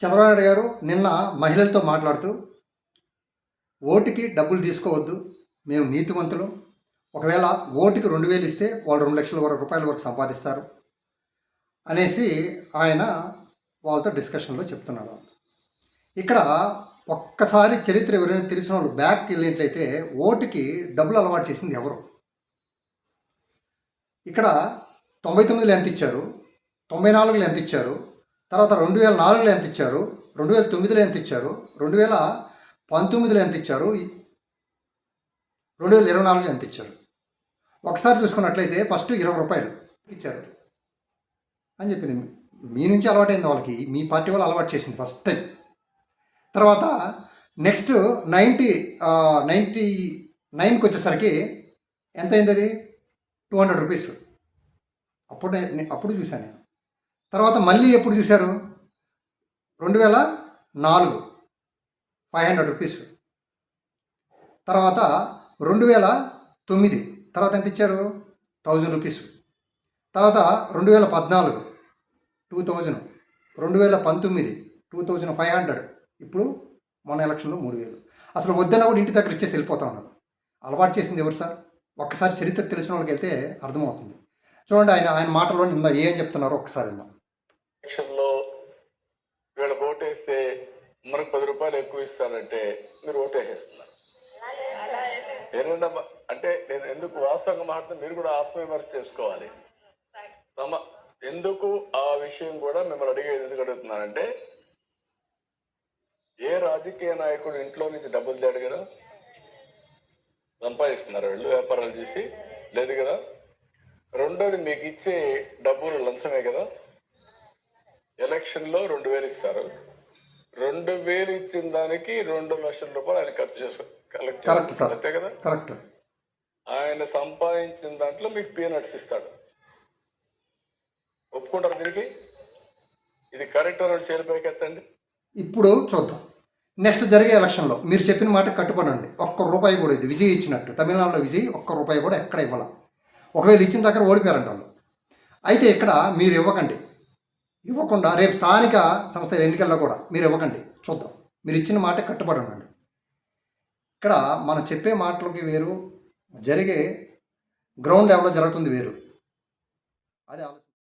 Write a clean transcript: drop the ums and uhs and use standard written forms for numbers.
చంద్రబాబు నాయుడు గారు నిన్న మహిళలతో మాట్లాడుతూ ఓటుకి డబ్బులు తీసుకోవద్దు, మేము నీతివంతులు, ఒకవేళ ఓటుకి 2,000 ఇస్తే వాళ్ళు 2,00,000 రూపాయల వరకు సంపాదిస్తారు అనేసి ఆయన వాళ్ళతో డిస్కషన్లో చెప్తున్నాడు. ఇక్కడ ఒక్కసారి చరిత్ర ఎవరైనా తెలిసిన వాళ్ళు బ్యాక్కి వెళ్ళినట్లయితే ఓటుకి డబ్బులు అలవాటు చేసింది ఎవరు? ఇక్కడ 99లో ఎంత ఇచ్చారు, 94లో ఎంత ఇచ్చారు, తర్వాత 2004లో ఎంత ఇచ్చారు, 2009లో ఎంత ఇచ్చారు, 2019లో ఎంత ఇచ్చారు, 2024లో ఎంత ఇచ్చారు? ఒకసారి చూసుకున్నట్లయితే ఫస్ట్ 20 రూపాయలు ఇచ్చారు అని చెప్పింది. మీ నుంచి అలవాటైంది వాళ్ళకి, మీ పార్టీ వాళ్ళు అలవాటు చేసింది ఫస్ట్ టైం. తర్వాత నెక్స్ట్ 99కి వచ్చేసరికి ఎంత అయింది? అది 200 రూపీస్. అప్పుడు చూశాను నేను. తర్వాత మళ్ళీ ఎప్పుడు చూశారు? 2004 500 రూపీస్. తర్వాత 2009 తర్వాత ఎంత ఇచ్చారు? 1000 రూపీస్. తర్వాత 2014 2000, 2019 2500, ఇప్పుడు మొన్న ఎలక్షన్లో 3000. అసలు వద్దన్నా కూడా ఇంటి దగ్గర ఇచ్చేసి వెళ్ళిపోతా ఉన్నారు. అలవాటు చేసింది ఎవరు సార్? ఒక్కసారి చరిత్ర తెలిసిన వాళ్ళకి వెళ్తే అర్థమవుతుంది. చూడండి, ఆయన మాటలో నిందా ఏం చెప్తున్నారో ఒక్కసారి విందాం. ఎలక్షన్లో వీళ్ళ ఓటేస్తే మనకు 10 రూపాయలు ఎక్కువ ఇస్తానంటే మీరు ఓటేసేస్తున్నారు. ఏదైనా అంటే నేను ఎందుకు వాస్తవంగా మాట్లాడుతున్నా, మీరు కూడా ఆత్మవిమర్శ చేసుకోవాలి. ఎందుకు ఆ విషయం కూడా మిమ్మల్ని అడిగేది ఎందుకు అడుగుతున్నానంటే, ఏ రాజకీయ నాయకుడు ఇంట్లో నుంచి డబ్బులు తేడు కదా, సంపాదిస్తున్నారు వీళ్ళు వ్యాపారాలు చేసి, లేదు కదా. రెండోది, మీకు ఇచ్చే డబ్బులు లంచమే కదా. ఎలక్షన్లో 2,000 ఇస్తారు, 2,000 ఇచ్చిన దానికి 2 లక్షల రూపాయలు ఆయన ఖర్చు చేస్తారు, కలెక్ట్ చేస్తారు, అంతే కదా. కరెక్ట్. ఆయన సంపాదించిన దాంట్లో మీకు పీనట్స్ ఇస్తాడు. ఒప్పుకుంటారు దీనికి? ఇది కరెక్ట్ అని చేరిపోయి ఎత్తండి. ఇప్పుడు చూద్దాం, నెక్స్ట్ జరిగే ఎలక్షన్లో మీరు చెప్పిన మాట కట్టుబడండి. ₹1 కూడా, ఇది విజయ్ ఇచ్చినట్టు, తమిళనాడులో విజయ్ ₹1 కూడా ఎక్కడ ఇవ్వాల. ఒకవేళ ఇచ్చిన దగ్గర ఓడిపోయారంట వాళ్ళు. అయితే ఇక్కడ మీరు ఇవ్వకుండా రేపు స్థానిక సంస్థల ఎన్నికల్లో కూడా మీరు ఇవ్వకండి. చూద్దాం, మీరు ఇచ్చిన మాట కట్టుబడి ఉండండి. ఇక్కడ మనం చెప్పే మాటలకి వేరు, జరిగే గ్రౌండ్ లెవెల్లో జరుగుతుంది వేరు. అది